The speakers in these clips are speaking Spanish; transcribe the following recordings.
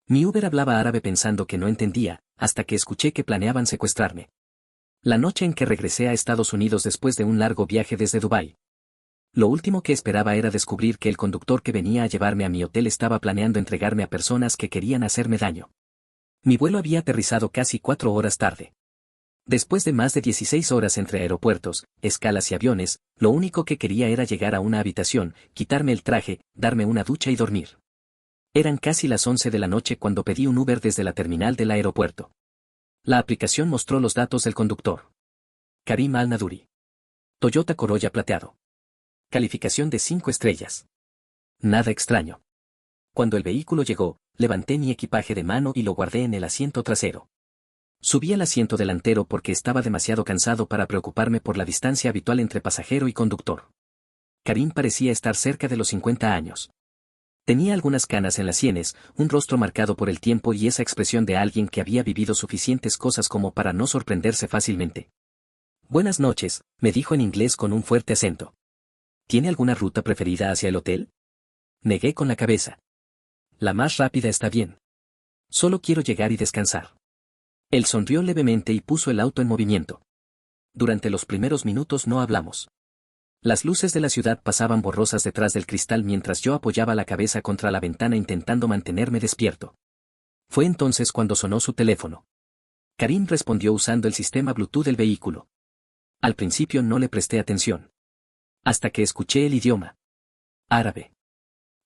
Mi Uber hablaba árabe pensando que no entendía, hasta que escuché que planeaban secuestrarme. La noche en que regresé a Estados Unidos después de un largo viaje desde Dubái. Lo último que esperaba era descubrir que el conductor que venía a llevarme a mi hotel estaba planeando entregarme a personas que querían hacerme daño. Mi vuelo había aterrizado casi 4 horas tarde. Después de más de 16 horas entre aeropuertos, escalas y aviones, lo único que quería era llegar a una habitación, quitarme el traje, darme una ducha y dormir. Eran casi las 11 de la noche cuando pedí un Uber desde la terminal del aeropuerto. La aplicación mostró los datos del conductor. Karim Al-Naduri. Toyota Corolla plateado. Calificación de 5 estrellas. Nada extraño. Cuando el vehículo llegó, levanté mi equipaje de mano y lo guardé en el asiento trasero. Subí al asiento delantero porque estaba demasiado cansado para preocuparme por la distancia habitual entre pasajero y conductor. Karim parecía estar cerca de los 50 años. Tenía algunas canas en las sienes, un rostro marcado por el tiempo y esa expresión de alguien que había vivido suficientes cosas como para no sorprenderse fácilmente. Buenas noches, me dijo en inglés con un fuerte acento. ¿Tiene alguna ruta preferida hacia el hotel? Negué con la cabeza. La más rápida está bien. Solo quiero llegar y descansar. Él sonrió levemente y puso el auto en movimiento. Durante los primeros minutos no hablamos. Las luces de la ciudad pasaban borrosas detrás del cristal mientras yo apoyaba la cabeza contra la ventana intentando mantenerme despierto. Fue entonces cuando sonó su teléfono. Karim respondió usando el sistema Bluetooth del vehículo. Al principio no le presté atención. Hasta que escuché el idioma. Árabe.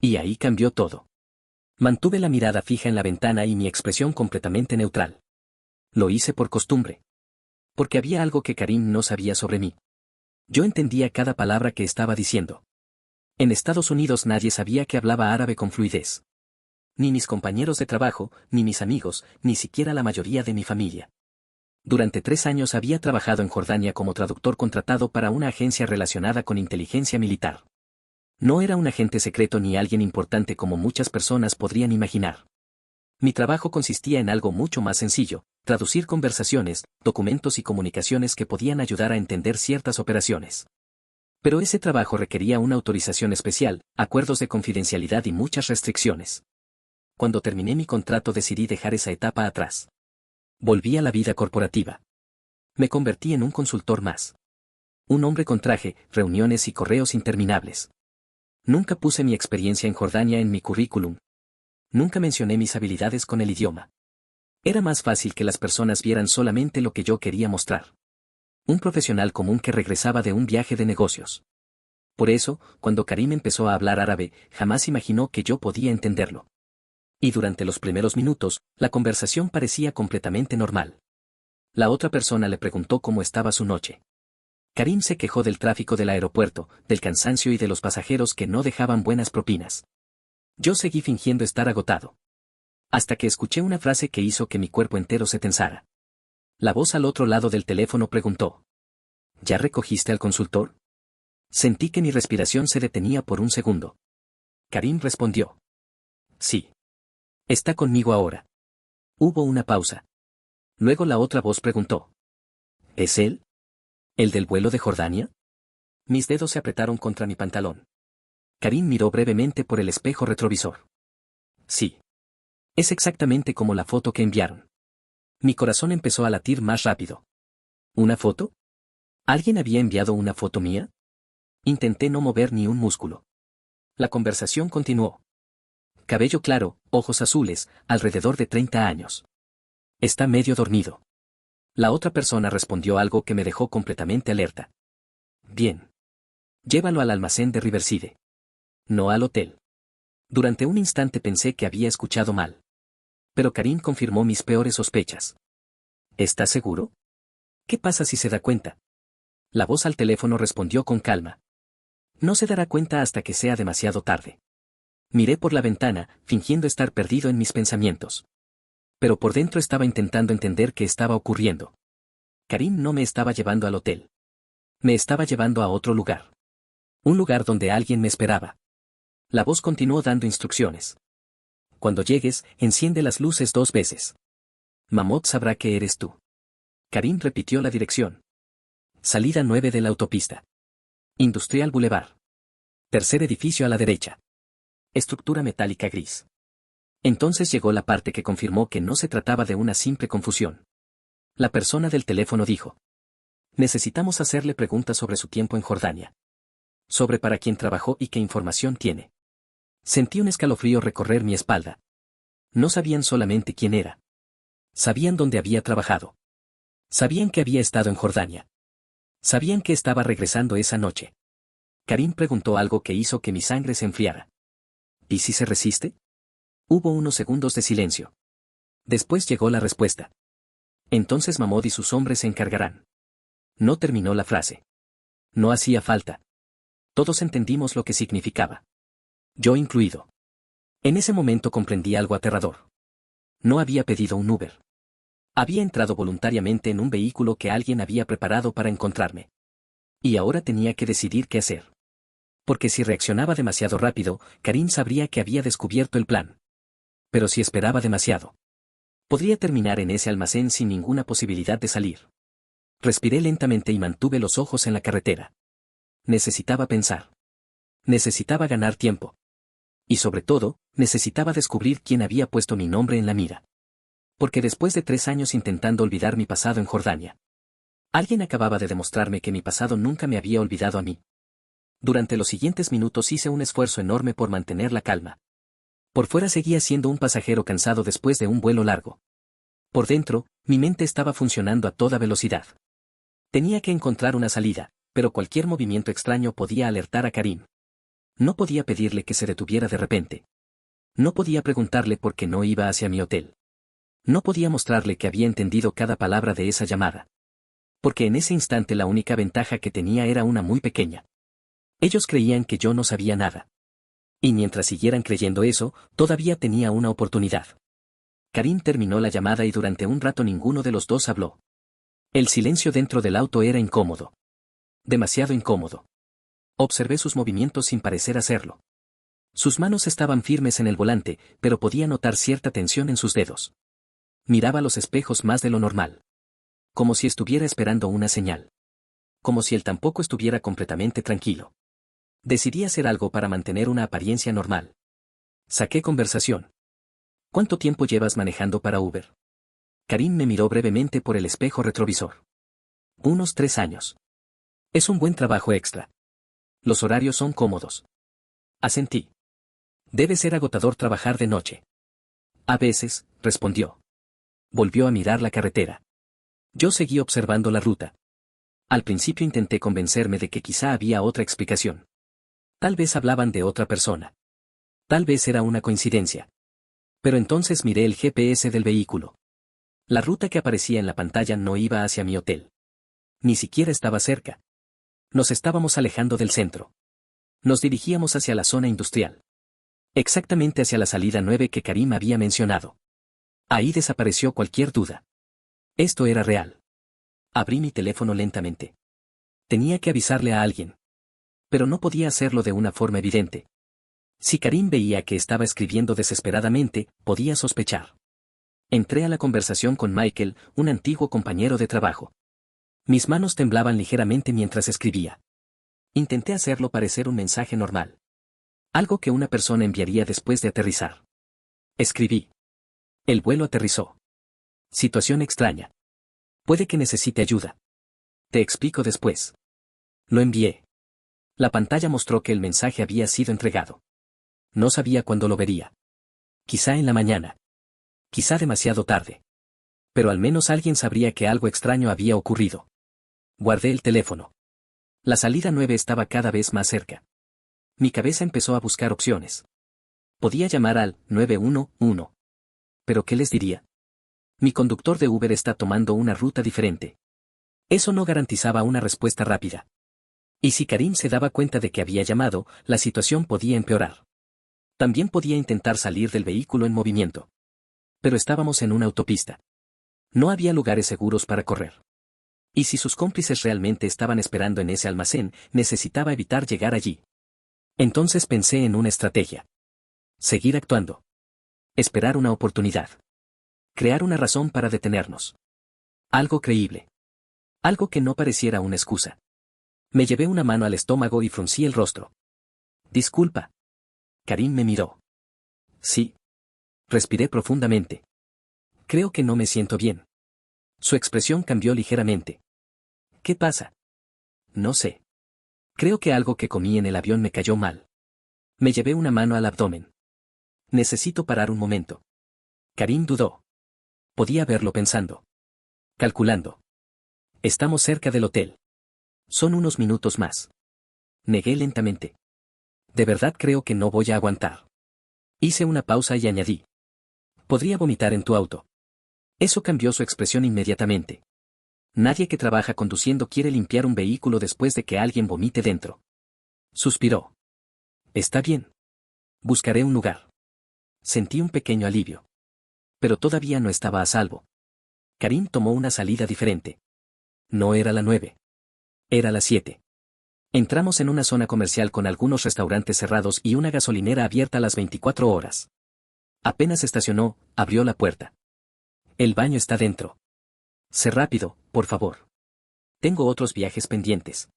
Y ahí cambió todo. Mantuve la mirada fija en la ventana y mi expresión completamente neutral. Lo hice por costumbre. Porque había algo que Karim no sabía sobre mí. Yo entendía cada palabra que estaba diciendo. En Estados Unidos nadie sabía que hablaba árabe con fluidez. Ni mis compañeros de trabajo, ni mis amigos, ni siquiera la mayoría de mi familia. Durante 3 años había trabajado en Jordania como traductor contratado para una agencia relacionada con inteligencia militar. No era un agente secreto ni alguien importante como muchas personas podrían imaginar. Mi trabajo consistía en algo mucho más sencillo, traducir conversaciones, documentos y comunicaciones que podían ayudar a entender ciertas operaciones. Pero ese trabajo requería una autorización especial, acuerdos de confidencialidad y muchas restricciones. Cuando terminé mi contrato decidí dejar esa etapa atrás. Volví a la vida corporativa. Me convertí en un consultor más. Un hombre con traje, reuniones y correos interminables. Nunca puse mi experiencia en Jordania en mi currículum. Nunca mencioné mis habilidades con el idioma. Era más fácil que las personas vieran solamente lo que yo quería mostrar. Un profesional común que regresaba de un viaje de negocios. Por eso, cuando Karim empezó a hablar árabe, jamás imaginó que yo podía entenderlo. Y durante los primeros minutos, la conversación parecía completamente normal. La otra persona le preguntó cómo estaba su noche. Karim se quejó del tráfico del aeropuerto, del cansancio y de los pasajeros que no dejaban buenas propinas. Yo seguí fingiendo estar agotado. Hasta que escuché una frase que hizo que mi cuerpo entero se tensara. La voz al otro lado del teléfono preguntó. ¿Ya recogiste al consultor? Sentí que mi respiración se detenía por un segundo. Karim respondió. Sí. Está conmigo ahora. Hubo una pausa. Luego la otra voz preguntó. ¿Es él? ¿El del vuelo de Jordania? Mis dedos se apretaron contra mi pantalón. Karim miró brevemente por el espejo retrovisor. Sí. Es exactamente como la foto que enviaron. Mi corazón empezó a latir más rápido. ¿Una foto? ¿Alguien había enviado una foto mía? Intenté no mover ni un músculo. La conversación continuó. Cabello claro, ojos azules, alrededor de 30 años. Está medio dormido. La otra persona respondió algo que me dejó completamente alerta. Bien. Llévalo al almacén de Riverside. No al hotel. Durante un instante pensé que había escuchado mal. Pero Karim confirmó mis peores sospechas. ¿Estás seguro? ¿Qué pasa si se da cuenta? La voz al teléfono respondió con calma. No se dará cuenta hasta que sea demasiado tarde. Miré por la ventana, fingiendo estar perdido en mis pensamientos. Pero por dentro estaba intentando entender qué estaba ocurriendo. Karim no me estaba llevando al hotel. Me estaba llevando a otro lugar. Un lugar donde alguien me esperaba. La voz continuó dando instrucciones. Cuando llegues, enciende las luces 2 veces. Mahmoud sabrá que eres tú. Karim repitió la dirección. Salida 9 de la autopista. Industrial Boulevard. Tercer edificio a la derecha. Estructura metálica gris. Entonces llegó la parte que confirmó que no se trataba de una simple confusión. La persona del teléfono dijo: necesitamos hacerle preguntas sobre su tiempo en Jordania. Sobre para quién trabajó y qué información tiene. Sentí un escalofrío recorrer mi espalda. No sabían solamente quién era. Sabían dónde había trabajado. Sabían que había estado en Jordania. Sabían que estaba regresando esa noche. Karim preguntó algo que hizo que mi sangre se enfriara. ¿Y si se resiste? Hubo unos segundos de silencio. Después llegó la respuesta. Entonces Mahmoud y sus hombres se encargarán. No terminó la frase. No hacía falta. Todos entendimos lo que significaba. Yo incluido. En ese momento comprendí algo aterrador. No había pedido un Uber. Había entrado voluntariamente en un vehículo que alguien había preparado para encontrarme. Y ahora tenía que decidir qué hacer. Porque si reaccionaba demasiado rápido, Karim sabría que había descubierto el plan. Pero si esperaba demasiado, podría terminar en ese almacén sin ninguna posibilidad de salir. Respiré lentamente y mantuve los ojos en la carretera. Necesitaba pensar. Necesitaba ganar tiempo. Y sobre todo, necesitaba descubrir quién había puesto mi nombre en la mira. Porque después de 3 años intentando olvidar mi pasado en Jordania, alguien acababa de demostrarme que mi pasado nunca me había olvidado a mí. Durante los siguientes minutos hice un esfuerzo enorme por mantener la calma. Por fuera seguía siendo un pasajero cansado después de un vuelo largo. Por dentro, mi mente estaba funcionando a toda velocidad. Tenía que encontrar una salida, pero cualquier movimiento extraño podía alertar a Karim. No podía pedirle que se detuviera de repente. No podía preguntarle por qué no iba hacia mi hotel. No podía mostrarle que había entendido cada palabra de esa llamada. Porque en ese instante la única ventaja que tenía era una muy pequeña. Ellos creían que yo no sabía nada. Y mientras siguieran creyendo eso, todavía tenía una oportunidad. Karim terminó la llamada y durante un rato ninguno de los dos habló. El silencio dentro del auto era incómodo. Demasiado incómodo. Observé sus movimientos sin parecer hacerlo. Sus manos estaban firmes en el volante, pero podía notar cierta tensión en sus dedos. Miraba los espejos más de lo normal. Como si estuviera esperando una señal. Como si él tampoco estuviera completamente tranquilo. Decidí hacer algo para mantener una apariencia normal. Saqué conversación. ¿Cuánto tiempo llevas manejando para Uber? Karim me miró brevemente por el espejo retrovisor. Unos 3 años. Es un buen trabajo extra. Los horarios son cómodos. Asentí. Debe ser agotador trabajar de noche. A veces, respondió. Volvió a mirar la carretera. Yo seguí observando la ruta. Al principio intenté convencerme de que quizá había otra explicación. Tal vez hablaban de otra persona. Tal vez era una coincidencia. Pero entonces miré el GPS del vehículo. La ruta que aparecía en la pantalla no iba hacia mi hotel. Ni siquiera estaba cerca. Nos estábamos alejando del centro. Nos dirigíamos hacia la zona industrial. Exactamente hacia la salida 9 que Karim había mencionado. Ahí desapareció cualquier duda. Esto era real. Abrí mi teléfono lentamente. Tenía que avisarle a alguien. Pero no podía hacerlo de una forma evidente. Si Karim veía que estaba escribiendo desesperadamente, podía sospechar. Entré a la conversación con Michael, un antiguo compañero de trabajo. Mis manos temblaban ligeramente mientras escribía. Intenté hacerlo parecer un mensaje normal. Algo que una persona enviaría después de aterrizar. Escribí. El vuelo aterrizó. Situación extraña. Puede que necesite ayuda. Te explico después. Lo envié. La pantalla mostró que el mensaje había sido entregado. No sabía cuándo lo vería. Quizá en la mañana. Quizá demasiado tarde. Pero al menos alguien sabría que algo extraño había ocurrido. Guardé el teléfono. La salida 9 estaba cada vez más cerca. Mi cabeza empezó a buscar opciones. Podía llamar al 911. ¿Pero qué les diría? Mi conductor de Uber está tomando una ruta diferente. Eso no garantizaba una respuesta rápida. Y si Karim se daba cuenta de que había llamado, la situación podía empeorar. También podía intentar salir del vehículo en movimiento. Pero estábamos en una autopista. No había lugares seguros para correr. Y si sus cómplices realmente estaban esperando en ese almacén, necesitaba evitar llegar allí. Entonces pensé en una estrategia. Seguir actuando. Esperar una oportunidad. Crear una razón para detenernos. Algo creíble. Algo que no pareciera una excusa. Me llevé una mano al estómago y fruncí el rostro. Disculpa. Karim me miró. Sí. Respiré profundamente. Creo que no me siento bien. Su expresión cambió ligeramente. ¿Qué pasa? No sé. Creo que algo que comí en el avión me cayó mal. Me llevé una mano al abdomen. Necesito parar un momento. Karim dudó. Podía verlo pensando. Calculando. Estamos cerca del hotel. Son unos minutos más. Negué lentamente. De verdad creo que no voy a aguantar. Hice una pausa y añadí. Podría vomitar en tu auto. Eso cambió su expresión inmediatamente. Nadie que trabaja conduciendo quiere limpiar un vehículo después de que alguien vomite dentro. Suspiró. Está bien. Buscaré un lugar. Sentí un pequeño alivio. Pero todavía no estaba a salvo. Karim tomó una salida diferente. No era la 9. Era la 7. Entramos en una zona comercial con algunos restaurantes cerrados y una gasolinera abierta a las 24 horas. Apenas estacionó, abrió la puerta. El baño está dentro. Sé rápido, por favor. Tengo otros viajes pendientes.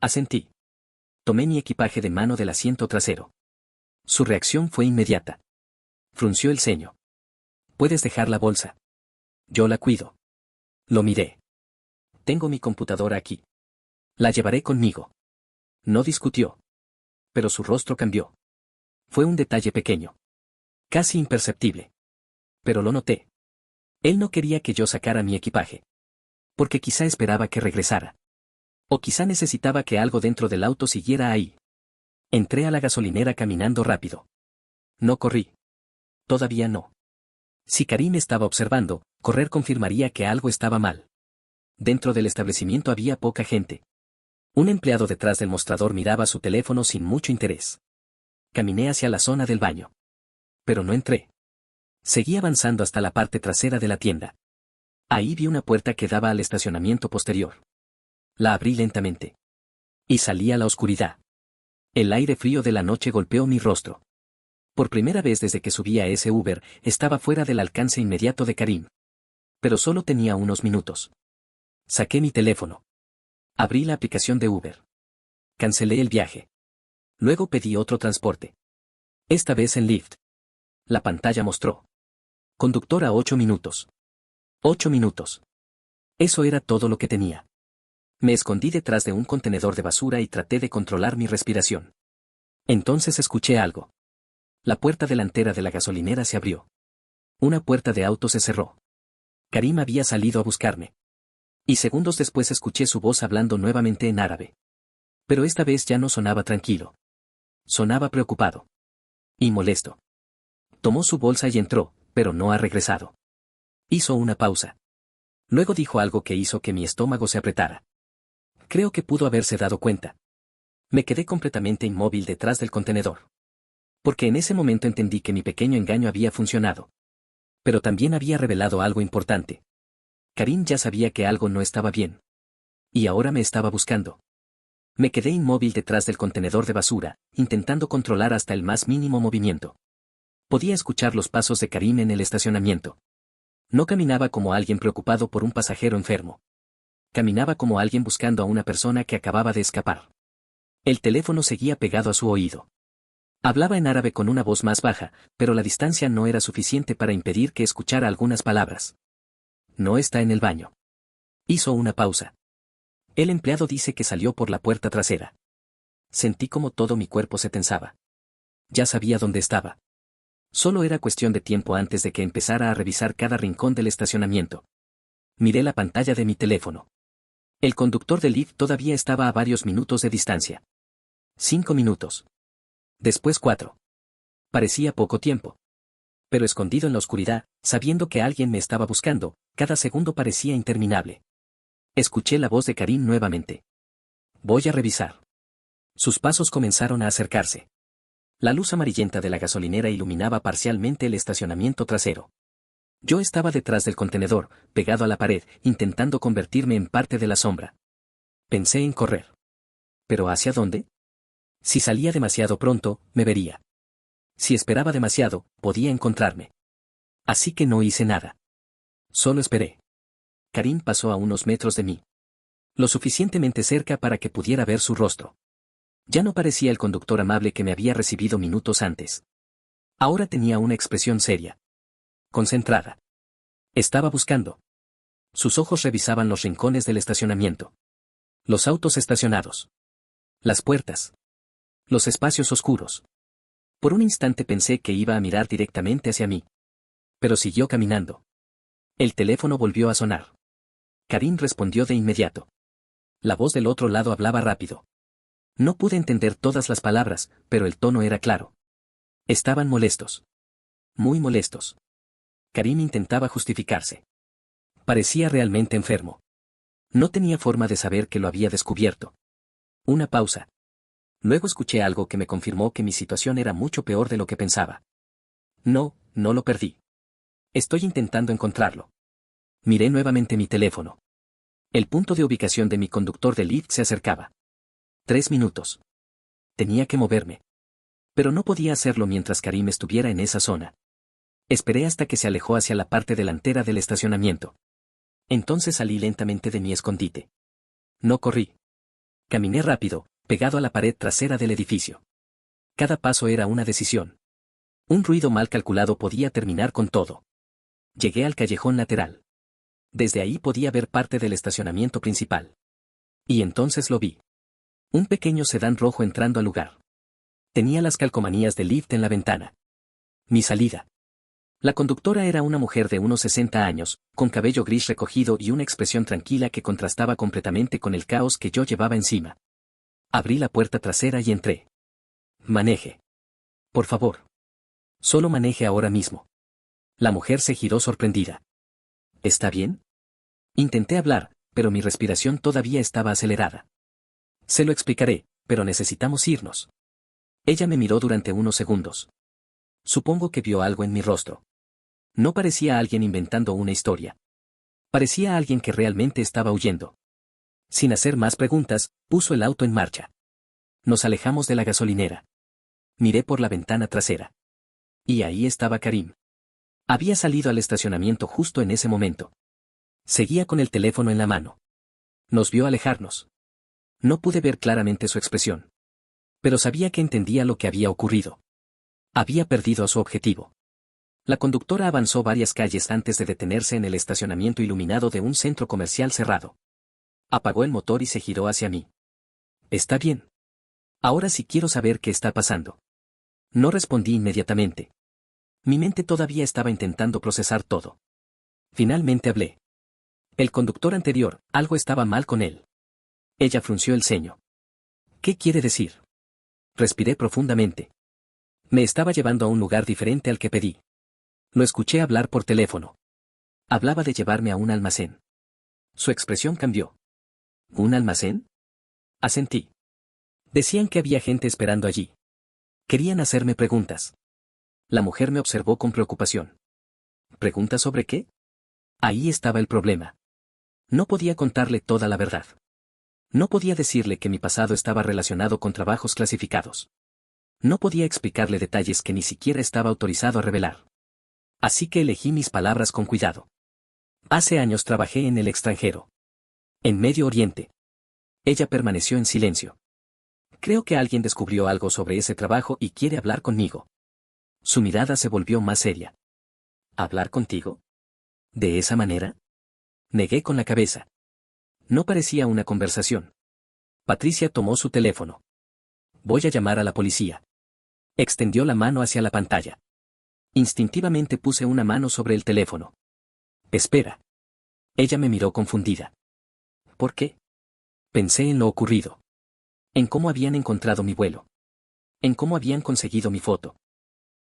Asentí. Tomé mi equipaje de mano del asiento trasero. Su reacción fue inmediata. Frunció el ceño. Puedes dejar la bolsa. Yo la cuido. Lo miré. Tengo mi computadora aquí. La llevaré conmigo. No discutió. Pero su rostro cambió. Fue un detalle pequeño. Casi imperceptible. Pero lo noté. Él no quería que yo sacara mi equipaje. Porque quizá esperaba que regresara. O quizá necesitaba que algo dentro del auto siguiera ahí. Entré a la gasolinera caminando rápido. No corrí. Todavía no. Si Karim estaba observando, correr confirmaría que algo estaba mal. Dentro del establecimiento había poca gente. Un empleado detrás del mostrador miraba su teléfono sin mucho interés. Caminé hacia la zona del baño. Pero no entré. Seguí avanzando hasta la parte trasera de la tienda. Ahí vi una puerta que daba al estacionamiento posterior. La abrí lentamente. Y salí a la oscuridad. El aire frío de la noche golpeó mi rostro. Por primera vez desde que subí a ese Uber, estaba fuera del alcance inmediato de Karim. Pero solo tenía unos minutos. Saqué mi teléfono. Abrí la aplicación de Uber. Cancelé el viaje. Luego pedí otro transporte. Esta vez en Lyft. La pantalla mostró. Conductor a 8 minutos. 8 minutos. Eso era todo lo que tenía. Me escondí detrás de un contenedor de basura y traté de controlar mi respiración. Entonces escuché algo. La puerta delantera de la gasolinera se abrió. Una puerta de auto se cerró. Karim había salido a buscarme. Y segundos después escuché su voz hablando nuevamente en árabe. Pero esta vez ya no sonaba tranquilo. Sonaba preocupado. Y molesto. Tomó su bolsa y entró, pero no ha regresado. Hizo una pausa. Luego dijo algo que hizo que mi estómago se apretara. Creo que pudo haberse dado cuenta. Me quedé completamente inmóvil detrás del contenedor. Porque en ese momento entendí que mi pequeño engaño había funcionado. Pero también había revelado algo importante. Karim ya sabía que algo no estaba bien. Y ahora me estaba buscando. Me quedé inmóvil detrás del contenedor de basura, intentando controlar hasta el más mínimo movimiento. Podía escuchar los pasos de Karim en el estacionamiento. No caminaba como alguien preocupado por un pasajero enfermo. Caminaba como alguien buscando a una persona que acababa de escapar. El teléfono seguía pegado a su oído. Hablaba en árabe con una voz más baja, pero la distancia no era suficiente para impedir que escuchara algunas palabras. No está en el baño. Hizo una pausa. El empleado dice que salió por la puerta trasera. Sentí como todo mi cuerpo se tensaba. Ya sabía dónde estaba. Solo era cuestión de tiempo antes de que empezara a revisar cada rincón del estacionamiento. Miré la pantalla de mi teléfono. El conductor del Lyft todavía estaba a varios minutos de distancia. 5 minutos. Después 4. Parecía poco tiempo. Pero escondido en la oscuridad, sabiendo que alguien me estaba buscando, cada segundo parecía interminable. Escuché la voz de Karim nuevamente. Voy a revisar. Sus pasos comenzaron a acercarse. La luz amarillenta de la gasolinera iluminaba parcialmente el estacionamiento trasero. Yo estaba detrás del contenedor, pegado a la pared, intentando convertirme en parte de la sombra. Pensé en correr. ¿Pero hacia dónde? Si salía demasiado pronto, me vería. Si esperaba demasiado, podía encontrarme. Así que no hice nada. Solo esperé. Karim pasó a unos metros de mí. Lo suficientemente cerca para que pudiera ver su rostro. Ya no parecía el conductor amable que me había recibido minutos antes. Ahora tenía una expresión seria. Concentrada. Estaba buscando. Sus ojos revisaban los rincones del estacionamiento. Los autos estacionados. Las puertas. Los espacios oscuros. Por un instante pensé que iba a mirar directamente hacia mí. Pero siguió caminando. El teléfono volvió a sonar. Karim respondió de inmediato. La voz del otro lado hablaba rápido. No pude entender todas las palabras, pero el tono era claro. Estaban molestos. Muy molestos. Karim intentaba justificarse. Parecía realmente enfermo. No tenía forma de saber que lo había descubierto. Una pausa. Luego escuché algo que me confirmó que mi situación era mucho peor de lo que pensaba. No, no lo perdí. Estoy intentando encontrarlo. Miré nuevamente mi teléfono. El punto de ubicación de mi conductor de Lyft se acercaba. 3 minutos. Tenía que moverme. Pero no podía hacerlo mientras Karim estuviera en esa zona. Esperé hasta que se alejó hacia la parte delantera del estacionamiento. Entonces salí lentamente de mi escondite. No corrí. Caminé rápido, pegado a la pared trasera del edificio. Cada paso era una decisión. Un ruido mal calculado podía terminar con todo. Llegué al callejón lateral. Desde ahí podía ver parte del estacionamiento principal. Y entonces lo vi. Un pequeño sedán rojo entrando al lugar. Tenía las calcomanías del Lyft en la ventana. Mi salida. La conductora era una mujer de unos 60 años, con cabello gris recogido y una expresión tranquila que contrastaba completamente con el caos que yo llevaba encima. Abrí la puerta trasera y entré. Maneje. Por favor. Solo maneje ahora mismo. La mujer se giró sorprendida. ¿Está bien? Intenté hablar, pero mi respiración todavía estaba acelerada. Se lo explicaré, pero necesitamos irnos. Ella me miró durante unos segundos. Supongo que vio algo en mi rostro. No parecía alguien inventando una historia. Parecía alguien que realmente estaba huyendo. Sin hacer más preguntas, puso el auto en marcha. Nos alejamos de la gasolinera. Miré por la ventana trasera. Y ahí estaba Karim. Había salido al estacionamiento justo en ese momento. Seguía con el teléfono en la mano. Nos vio alejarnos. No pude ver claramente su expresión. Pero sabía que entendía lo que había ocurrido. Había perdido a su objetivo. La conductora avanzó varias calles antes de detenerse en el estacionamiento iluminado de un centro comercial cerrado. Apagó el motor y se giró hacia mí. ¿Está bien? Ahora sí quiero saber qué está pasando. No respondí inmediatamente. Mi mente todavía estaba intentando procesar todo. Finalmente hablé. El conductor anterior, algo estaba mal con él. Ella frunció el ceño. ¿Qué quiere decir? Respiré profundamente. Me estaba llevando a un lugar diferente al que pedí. Lo escuché hablar por teléfono. Hablaba de llevarme a un almacén. Su expresión cambió. ¿Un almacén? Asentí. Decían que había gente esperando allí. Querían hacerme preguntas. La mujer me observó con preocupación. ¿Preguntas sobre qué? Ahí estaba el problema. No podía contarle toda la verdad. No podía decirle que mi pasado estaba relacionado con trabajos clasificados. No podía explicarle detalles que ni siquiera estaba autorizado a revelar. Así que elegí mis palabras con cuidado. Hace años trabajé en el extranjero. En Medio Oriente. Ella permaneció en silencio. Creo que alguien descubrió algo sobre ese trabajo y quiere hablar conmigo. Su mirada se volvió más seria. ¿Hablar contigo? ¿De esa manera? Negué con la cabeza. No parecía una conversación. Patricia tomó su teléfono. Voy a llamar a la policía. Extendió la mano hacia la pantalla. Instintivamente puse una mano sobre el teléfono. Espera. Ella me miró confundida. ¿Por qué? Pensé en lo ocurrido. En cómo habían encontrado mi vuelo. En cómo habían conseguido mi foto.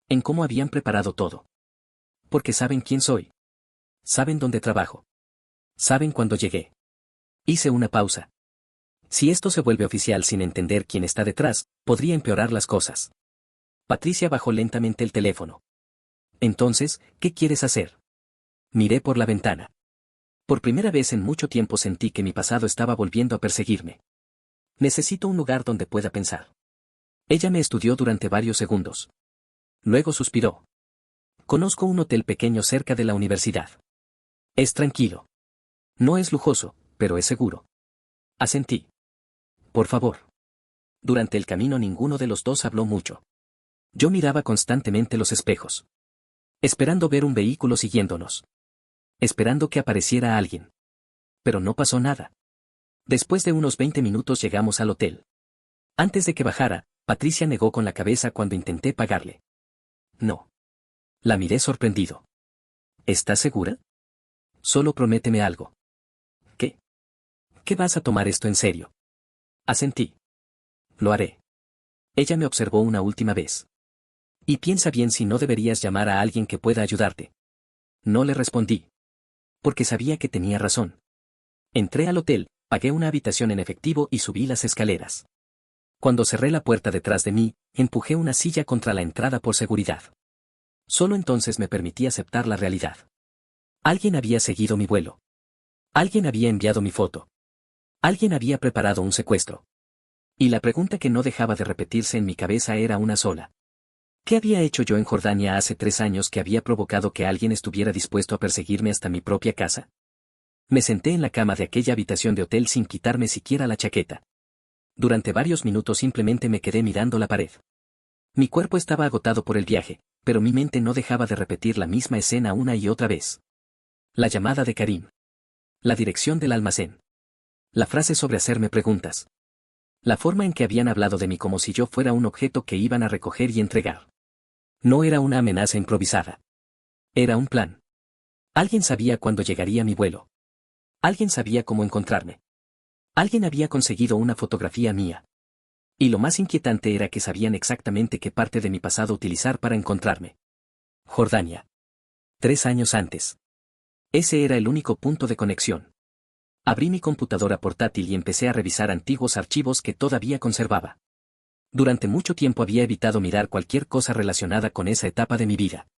En cómo habían preparado todo. Porque saben quién soy. Saben dónde trabajo. Saben cuándo llegué. Hice una pausa. Si esto se vuelve oficial sin entender quién está detrás, podría empeorar las cosas. Patricia bajó lentamente el teléfono. Entonces, ¿qué quieres hacer? Miré por la ventana. Por primera vez en mucho tiempo sentí que mi pasado estaba volviendo a perseguirme. Necesito un lugar donde pueda pensar. Ella me estudió durante varios segundos. Luego suspiró. Conozco un hotel pequeño cerca de la universidad. Es tranquilo. No es lujoso, pero es seguro. Asentí. Por favor. Durante el camino ninguno de los dos habló mucho. Yo miraba constantemente los espejos. Esperando ver un vehículo siguiéndonos. Esperando que apareciera alguien. Pero no pasó nada. Después de unos 20 minutos llegamos al hotel. Antes de que bajara, Patricia negó con la cabeza cuando intenté pagarle. No. La miré sorprendido. ¿Estás segura? Solo prométeme algo. ¿Qué? ¿Qué vas a tomar esto en serio? Asentí. Lo haré. Ella me observó una última vez. Y piensa bien si no deberías llamar a alguien que pueda ayudarte. No le respondí. Porque sabía que tenía razón. Entré al hotel, pagué una habitación en efectivo y subí las escaleras. Cuando cerré la puerta detrás de mí, empujé una silla contra la entrada por seguridad. Solo entonces me permití aceptar la realidad. Alguien había seguido mi vuelo. Alguien había enviado mi foto. Alguien había preparado un secuestro. Y la pregunta que no dejaba de repetirse en mi cabeza era una sola. ¿Qué había hecho yo en Jordania hace 3 años que había provocado que alguien estuviera dispuesto a perseguirme hasta mi propia casa? Me senté en la cama de aquella habitación de hotel sin quitarme siquiera la chaqueta. Durante varios minutos simplemente me quedé mirando la pared. Mi cuerpo estaba agotado por el viaje, pero mi mente no dejaba de repetir la misma escena una y otra vez. La llamada de Karim. La dirección del almacén. La frase sobre hacerme preguntas. La forma en que habían hablado de mí como si yo fuera un objeto que iban a recoger y entregar. No era una amenaza improvisada. Era un plan. Alguien sabía cuándo llegaría mi vuelo. Alguien sabía cómo encontrarme. Alguien había conseguido una fotografía mía. Y lo más inquietante era que sabían exactamente qué parte de mi pasado utilizar para encontrarme. Jordania. 3 años antes. Ese era el único punto de conexión. Abrí mi computadora portátil y empecé a revisar antiguos archivos que todavía conservaba. Durante mucho tiempo había evitado mirar cualquier cosa relacionada con esa etapa de mi vida.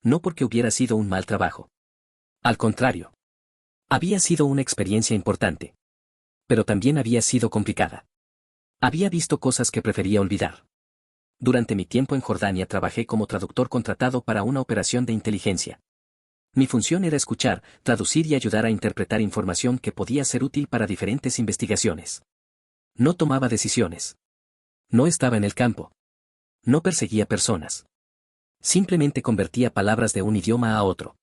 No porque hubiera sido un mal trabajo. Al contrario. Había sido una experiencia importante. Pero también había sido complicada. Había visto cosas que prefería olvidar. Durante mi tiempo en Jordania trabajé como traductor contratado para una operación de inteligencia. Mi función era escuchar, traducir y ayudar a interpretar información que podía ser útil para diferentes investigaciones. No tomaba decisiones. No estaba en el campo. No perseguía personas. Simplemente convertía palabras de un idioma a otro.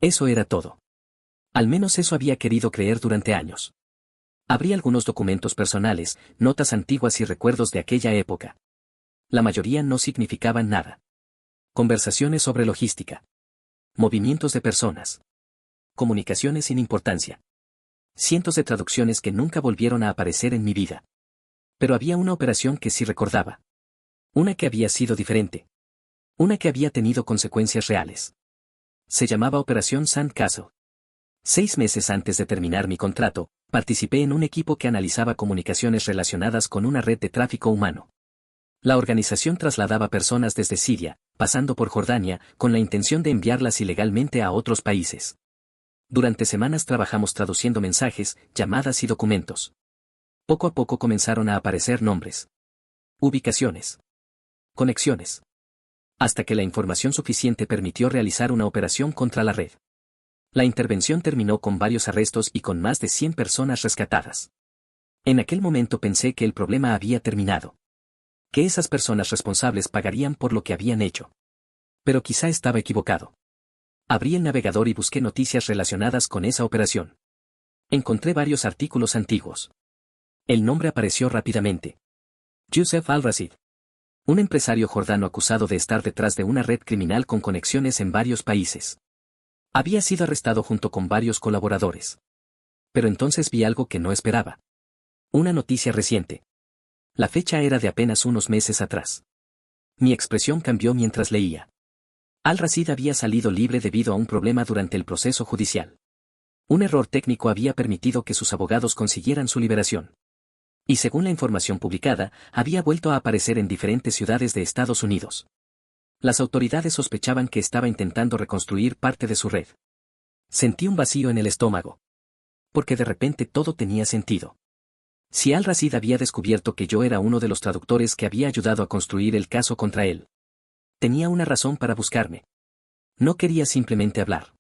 Eso era todo. Al menos eso había querido creer durante años. Abrí algunos documentos personales, notas antiguas y recuerdos de aquella época. La mayoría no significaban nada. Conversaciones sobre logística. Movimientos de personas. Comunicaciones sin importancia. Cientos de traducciones que nunca volvieron a aparecer en mi vida. Pero había una operación que sí recordaba. Una que había sido diferente. Una que había tenido consecuencias reales. Se llamaba Operación Sandcastle. 6 meses antes de terminar mi contrato, participé en un equipo que analizaba comunicaciones relacionadas con una red de tráfico humano. La organización trasladaba personas desde Siria, pasando por Jordania, con la intención de enviarlas ilegalmente a otros países. Durante semanas trabajamos traduciendo mensajes, llamadas y documentos. Poco a poco comenzaron a aparecer nombres. Ubicaciones. Conexiones. Hasta que la información suficiente permitió realizar una operación contra la red. La intervención terminó con varios arrestos y con más de 100 personas rescatadas. En aquel momento pensé que el problema había terminado. Que esas personas responsables pagarían por lo que habían hecho. Pero quizá estaba equivocado. Abrí el navegador y busqué noticias relacionadas con esa operación. Encontré varios artículos antiguos. El nombre apareció rápidamente. Youssef al-Rashid. Un empresario jordano acusado de estar detrás de una red criminal con conexiones en varios países. Había sido arrestado junto con varios colaboradores. Pero entonces vi algo que no esperaba. Una noticia reciente. La fecha era de apenas unos meses atrás. Mi expresión cambió mientras leía. Al-Rashid había salido libre debido a un problema durante el proceso judicial. Un error técnico había permitido que sus abogados consiguieran su liberación. Y según la información publicada, había vuelto a aparecer en diferentes ciudades de Estados Unidos. Las autoridades sospechaban que estaba intentando reconstruir parte de su red. Sentí un vacío en el estómago. Porque de repente todo tenía sentido. Si Al-Rashid había descubierto que yo era uno de los traductores que había ayudado a construir el caso contra él, tenía una razón para buscarme. No quería simplemente hablar.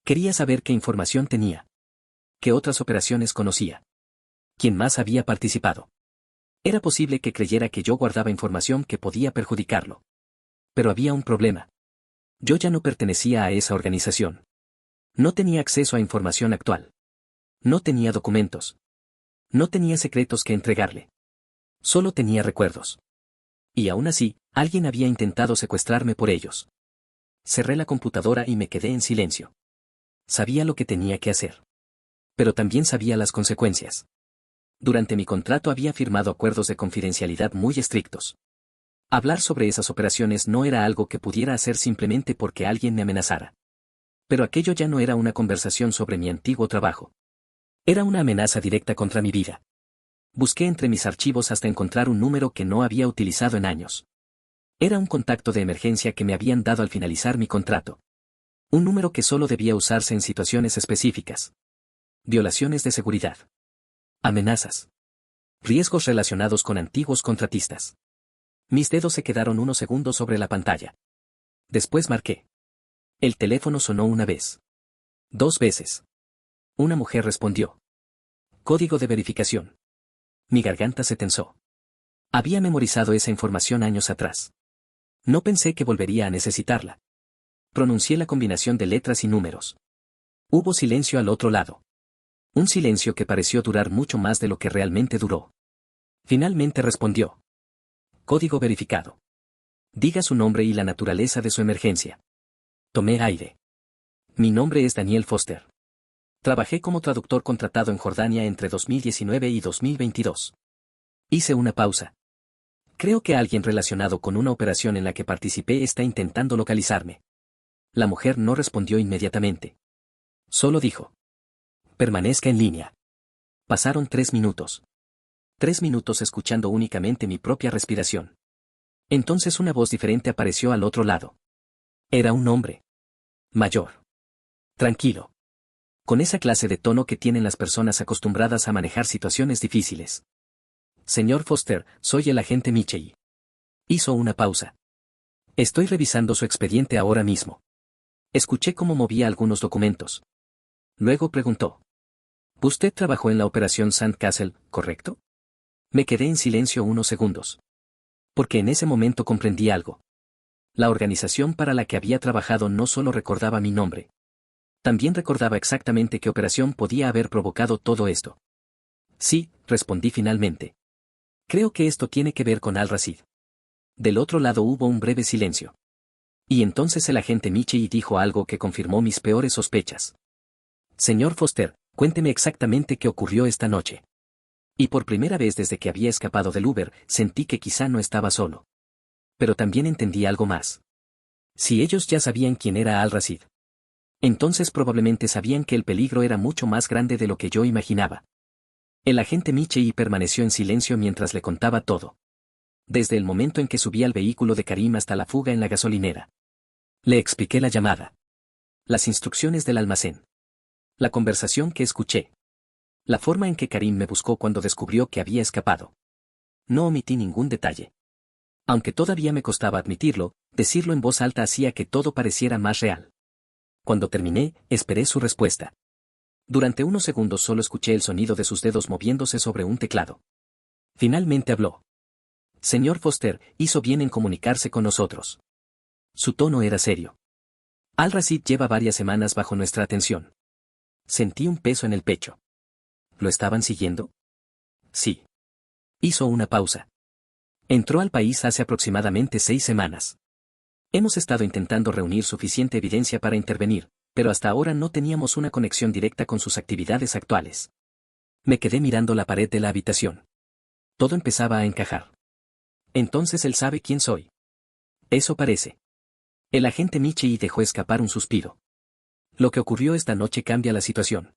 Quería saber qué información tenía. Qué otras operaciones conocía. ¿Quién más había participado? Era posible que creyera que yo guardaba información que podía perjudicarlo. Pero había un problema. Yo ya no pertenecía a esa organización. No tenía acceso a información actual. No tenía documentos. No tenía secretos que entregarle. Solo tenía recuerdos. Y aún así, alguien había intentado secuestrarme por ellos. Cerré la computadora y me quedé en silencio. Sabía lo que tenía que hacer. Pero también sabía las consecuencias. Durante mi contrato había firmado acuerdos de confidencialidad muy estrictos. Hablar sobre esas operaciones no era algo que pudiera hacer simplemente porque alguien me amenazara. Pero aquello ya no era una conversación sobre mi antiguo trabajo. Era una amenaza directa contra mi vida. Busqué entre mis archivos hasta encontrar un número que no había utilizado en años. Era un contacto de emergencia que me habían dado al finalizar mi contrato. Un número que solo debía usarse en situaciones específicas. Violaciones de seguridad. Amenazas. Riesgos relacionados con antiguos contratistas. Mis dedos se quedaron unos segundos sobre la pantalla. Después marqué. El teléfono sonó una vez. 2 veces. Una mujer respondió. Código de verificación. Mi garganta se tensó. Había memorizado esa información años atrás. No pensé que volvería a necesitarla. Pronuncié la combinación de letras y números. Hubo silencio al otro lado. Un silencio que pareció durar mucho más de lo que realmente duró. Finalmente respondió. Código verificado. Diga su nombre y la naturaleza de su emergencia. Tomé aire. Mi nombre es Daniel Foster. Trabajé como traductor contratado en Jordania entre 2019 y 2022. Hice una pausa. Creo que alguien relacionado con una operación en la que participé está intentando localizarme. La mujer no respondió inmediatamente. Solo dijo. Permanezca en línea. Pasaron 3 minutos. 3 minutos escuchando únicamente mi propia respiración. Entonces una voz diferente apareció al otro lado. Era un hombre. Mayor. Tranquilo. Con esa clase de tono que tienen las personas acostumbradas a manejar situaciones difíciles. Señor Foster, soy el agente Michei. Hizo una pausa. Estoy revisando su expediente ahora mismo. Escuché cómo movía algunos documentos. Luego preguntó. Usted trabajó en la operación Sandcastle, ¿correcto? Me quedé en silencio unos segundos. Porque en ese momento comprendí algo. La organización para la que había trabajado no solo recordaba mi nombre. También recordaba exactamente qué operación podía haber provocado todo esto. Sí, respondí finalmente. Creo que esto tiene que ver con Al-Rashid. Del otro lado hubo un breve silencio. Y entonces el agente Michei dijo algo que confirmó mis peores sospechas. Señor Foster, cuénteme exactamente qué ocurrió esta noche. Y por primera vez desde que había escapado del Uber, sentí que quizá no estaba solo. Pero también entendí algo más. Si ellos ya sabían quién era Al-Rashid, entonces probablemente sabían que el peligro era mucho más grande de lo que yo imaginaba. El agente Michei permaneció en silencio mientras le contaba todo. Desde el momento en que subí al vehículo de Karim hasta la fuga en la gasolinera. Le expliqué la llamada. Las instrucciones del almacén. La conversación que escuché. La forma en que Karim me buscó cuando descubrió que había escapado. No omití ningún detalle. Aunque todavía me costaba admitirlo, decirlo en voz alta hacía que todo pareciera más real. Cuando terminé, esperé su respuesta. Durante unos segundos solo escuché el sonido de sus dedos moviéndose sobre un teclado. Finalmente habló. Señor Foster, hizo bien en comunicarse con nosotros. Su tono era serio. Al-Rashid lleva varias semanas bajo nuestra atención. Sentí un peso en el pecho. ¿Lo estaban siguiendo? Sí. Hizo una pausa. Entró al país hace aproximadamente 6 semanas. Hemos estado intentando reunir suficiente evidencia para intervenir, pero hasta ahora no teníamos una conexión directa con sus actividades actuales. Me quedé mirando la pared de la habitación. Todo empezaba a encajar. Entonces él sabe quién soy. Eso parece. El agente Michei dejó escapar un suspiro. Lo que ocurrió esta noche cambia la situación.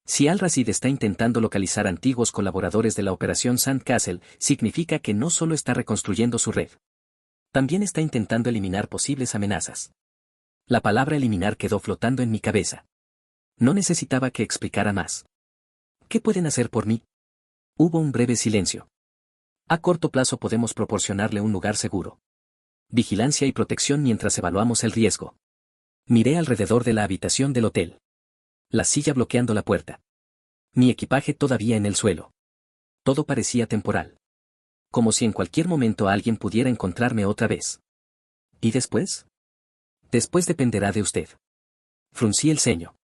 Si Al-Rashid está intentando localizar antiguos colaboradores de la operación Sandcastle, significa que no solo está reconstruyendo su red. También está intentando eliminar posibles amenazas. La palabra eliminar quedó flotando en mi cabeza. No necesitaba que explicara más. ¿Qué pueden hacer por mí? Hubo un breve silencio. A corto plazo podemos proporcionarle un lugar seguro. Vigilancia y protección mientras evaluamos el riesgo. Miré alrededor de la habitación del hotel. La silla bloqueando la puerta. Mi equipaje todavía en el suelo. Todo parecía temporal. Como si en cualquier momento alguien pudiera encontrarme otra vez. ¿Y después? Después dependerá de usted. Fruncí el ceño.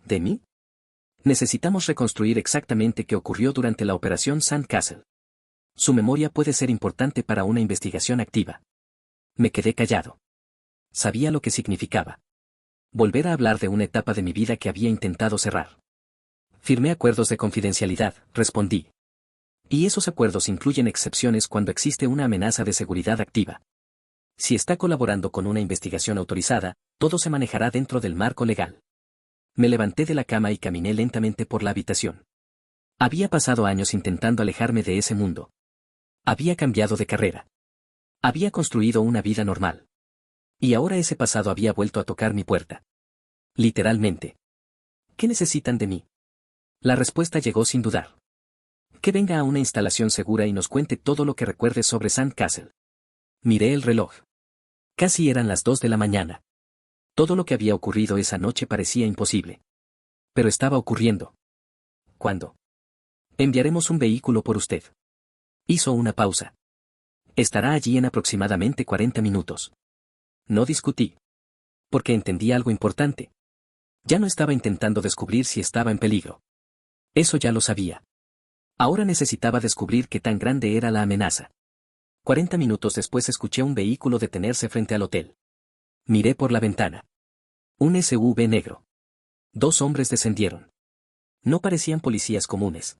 ¿De mí? Necesitamos reconstruir exactamente qué ocurrió durante la operación Sandcastle. Su memoria puede ser importante para una investigación activa. Me quedé callado. Sabía lo que significaba. Volver a hablar de una etapa de mi vida que había intentado cerrar. Firmé acuerdos de confidencialidad, respondí. Y esos acuerdos incluyen excepciones cuando existe una amenaza de seguridad activa. Si está colaborando con una investigación autorizada, todo se manejará dentro del marco legal. Me levanté de la cama y caminé lentamente por la habitación. Había pasado años intentando alejarme de ese mundo. Había cambiado de carrera. Había construido una vida normal. Y ahora ese pasado había vuelto a tocar mi puerta. Literalmente. ¿Qué necesitan de mí? La respuesta llegó sin dudar. Que venga a una instalación segura y nos cuente todo lo que recuerde sobre Sandcastle. Miré el reloj. Casi eran las 2 de la mañana. Todo lo que había ocurrido esa noche parecía imposible. Pero estaba ocurriendo. ¿Cuándo? Enviaremos un vehículo por usted. Hizo una pausa. Estará allí en aproximadamente 40 minutos. No discutí. Porque entendí algo importante. Ya no estaba intentando descubrir si estaba en peligro. Eso ya lo sabía. Ahora necesitaba descubrir qué tan grande era la amenaza. 40 minutos después escuché un vehículo detenerse frente al hotel. Miré por la ventana. Un SUV negro. 2 hombres descendieron. No parecían policías comunes.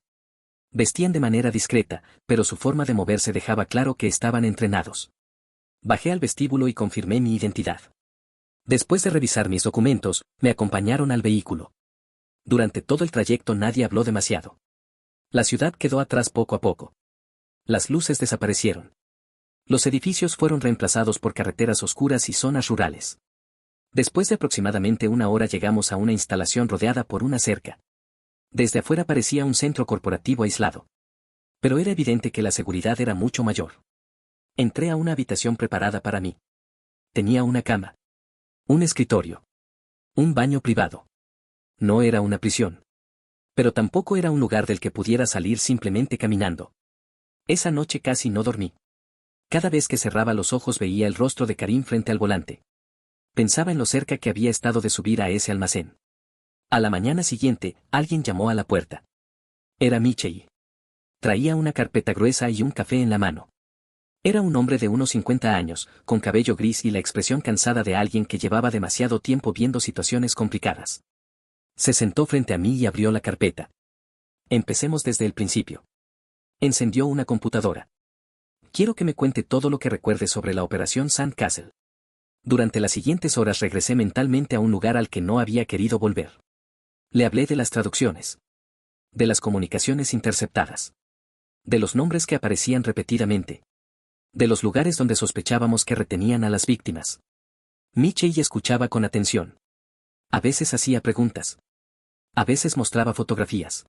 Vestían de manera discreta, pero su forma de moverse dejaba claro que estaban entrenados. Bajé al vestíbulo y confirmé mi identidad. Después de revisar mis documentos, me acompañaron al vehículo. Durante todo el trayecto nadie habló demasiado. La ciudad quedó atrás poco a poco. Las luces desaparecieron. Los edificios fueron reemplazados por carreteras oscuras y zonas rurales. Después de aproximadamente una hora llegamos a una instalación rodeada por una cerca. Desde afuera parecía un centro corporativo aislado. Pero era evidente que la seguridad era mucho mayor. Entré a una habitación preparada para mí. Tenía una cama. Un escritorio. Un baño privado. No era una prisión. Pero tampoco era un lugar del que pudiera salir simplemente caminando. Esa noche casi no dormí. Cada vez que cerraba los ojos veía el rostro de Karim frente al volante. Pensaba en lo cerca que había estado de subir a ese almacén. A la mañana siguiente, alguien llamó a la puerta. Era Michei. Traía una carpeta gruesa y un café en la mano. Era un hombre de unos 50 años, con cabello gris y la expresión cansada de alguien que llevaba demasiado tiempo viendo situaciones complicadas. Se sentó frente a mí y abrió la carpeta. Empecemos desde el principio. Encendió una computadora. Quiero que me cuente todo lo que recuerde sobre la operación Sandcastle. Durante las siguientes horas regresé mentalmente a un lugar al que no había querido volver. Le hablé de las traducciones. De las comunicaciones interceptadas. De los nombres que aparecían repetidamente. De los lugares donde sospechábamos que retenían a las víctimas. Michei escuchaba con atención. A veces hacía preguntas. A veces mostraba fotografías.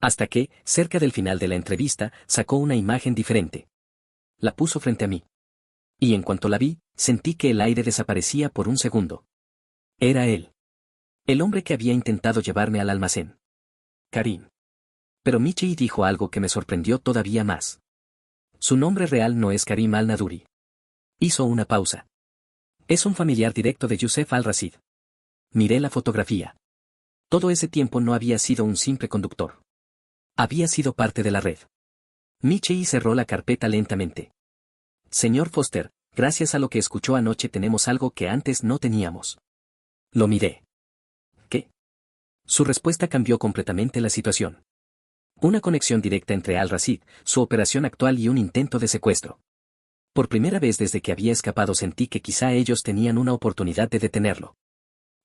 Hasta que, cerca del final de la entrevista, sacó una imagen diferente. La puso frente a mí. Y en cuanto la vi, sentí que el aire desaparecía por un segundo. Era él. El hombre que había intentado llevarme al almacén. Karim. Pero Michei dijo algo que me sorprendió todavía más. Su nombre real no es Karim al-Naduri. Hizo una pausa. Es un familiar directo de Youssef al-Rashid. Miré la fotografía. Todo ese tiempo no había sido un simple conductor. Había sido parte de la red. Michei cerró la carpeta lentamente. Señor Foster, gracias a lo que escuchó anoche tenemos algo que antes no teníamos. Lo miré. ¿Qué? Su respuesta cambió completamente la situación. Una conexión directa entre al-Rashid, su operación actual y un intento de secuestro. Por primera vez desde que había escapado sentí que quizá ellos tenían una oportunidad de detenerlo.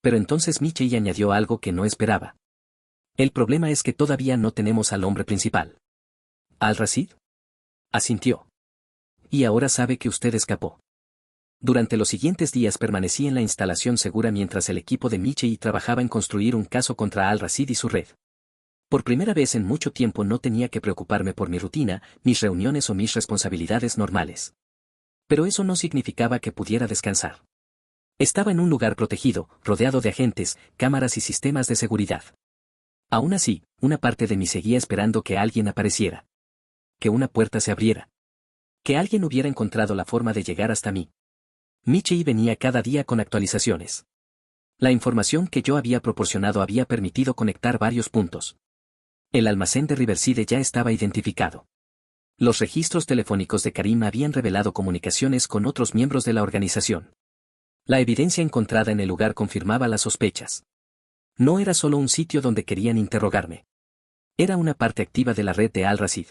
Pero entonces Michei añadió algo que no esperaba. El problema es que todavía no tenemos al hombre principal. ¿Al-Rashid? Asintió. Y ahora sabe que usted escapó. Durante los siguientes días permanecí en la instalación segura mientras el equipo de Michei trabajaba en construir un caso contra al-Rashid y su red. Por primera vez en mucho tiempo no tenía que preocuparme por mi rutina, mis reuniones o mis responsabilidades normales. Pero eso no significaba que pudiera descansar. Estaba en un lugar protegido, rodeado de agentes, cámaras y sistemas de seguridad. Aún así, una parte de mí seguía esperando que alguien apareciera. Que una puerta se abriera. Que alguien hubiera encontrado la forma de llegar hasta mí. Michei venía cada día con actualizaciones. La información que yo había proporcionado había permitido conectar varios puntos. El almacén de Riverside ya estaba identificado. Los registros telefónicos de Karim habían revelado comunicaciones con otros miembros de la organización. La evidencia encontrada en el lugar confirmaba las sospechas. No era solo un sitio donde querían interrogarme. Era una parte activa de la red de Al-Rashid.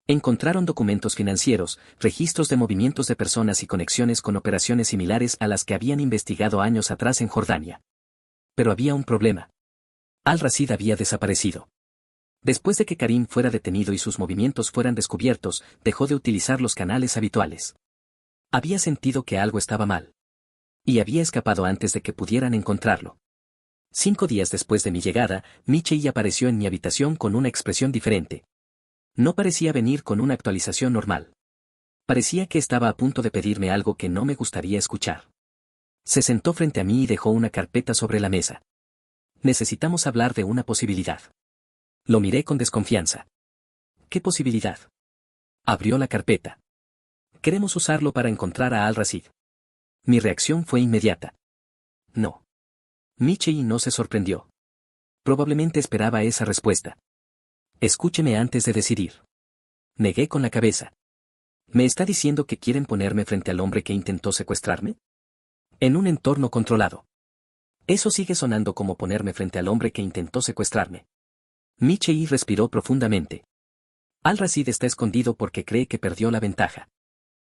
Encontraron documentos financieros, registros de movimientos de personas y conexiones con operaciones similares a las que habían investigado años atrás en Jordania. Pero había un problema. Al-Rashid había desaparecido. Después de que Karim fuera detenido y sus movimientos fueran descubiertos, dejó de utilizar los canales habituales. Había sentido que algo estaba mal. Y había escapado antes de que pudieran encontrarlo. 5 días después de mi llegada, Michei apareció en mi habitación con una expresión diferente. No parecía venir con una actualización normal. Parecía que estaba a punto de pedirme algo que no me gustaría escuchar. Se sentó frente a mí y dejó una carpeta sobre la mesa. Necesitamos hablar de una posibilidad. Lo miré con desconfianza. ¿Qué posibilidad? Abrió la carpeta. Queremos usarlo para encontrar a Al-Rashid. Mi reacción fue inmediata. No. Michei no se sorprendió. Probablemente esperaba esa respuesta. Escúcheme antes de decidir. Negué con la cabeza. ¿Me está diciendo que quieren ponerme frente al hombre que intentó secuestrarme? En un entorno controlado. Eso sigue sonando como ponerme frente al hombre que intentó secuestrarme. Michei respiró profundamente. Al-Rashid está escondido porque cree que perdió la ventaja.